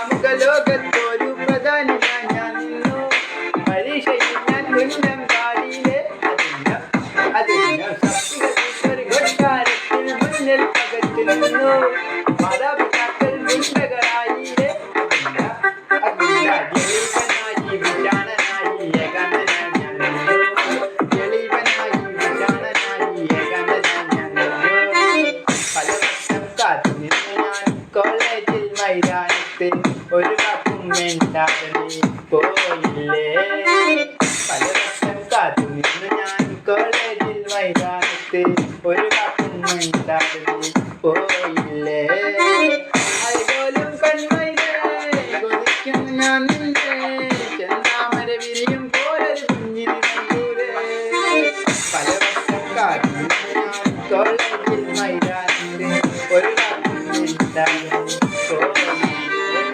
കാമുക ലോകത്തൊരു പ്രധാനി ഞാൻ നിന്നു. പരീക്ഷയിൽ ഞാൻ മുന്നം കാടിയിലെ ഒരു കൊട്ടാരത്തിൽ മുന്നിൽ പകച്ചു നിന്നു. മാതാപിതാക്കൾ ഗുണ്ടകളായില്ലേ എളിവനായി വിഷാണനായി ഏകാന്തനായി ഞാൻ നിന്നു. എളിവനായി വിഷാണനായി ഏകാന്തനായി ഞാൻ നിന്നു. പല വർഷം കാത്തു നിന്ന് ഞാൻ കോളേജിൽ മൈതാനത്ത് ഒരു കാക്കും വേണ്ടാതെ നീ പോയില്ലേ. പല വർഷം കാത്തു നിന്ന് ഞാൻ കോളേജിൽ മൈതാനത്ത് ഒരു കാക്കും വേണ്ടാതെ നീ പോയില്ലേ. അതുപോലും കൺമയിലേ കൊതിക്കും ഞാൻ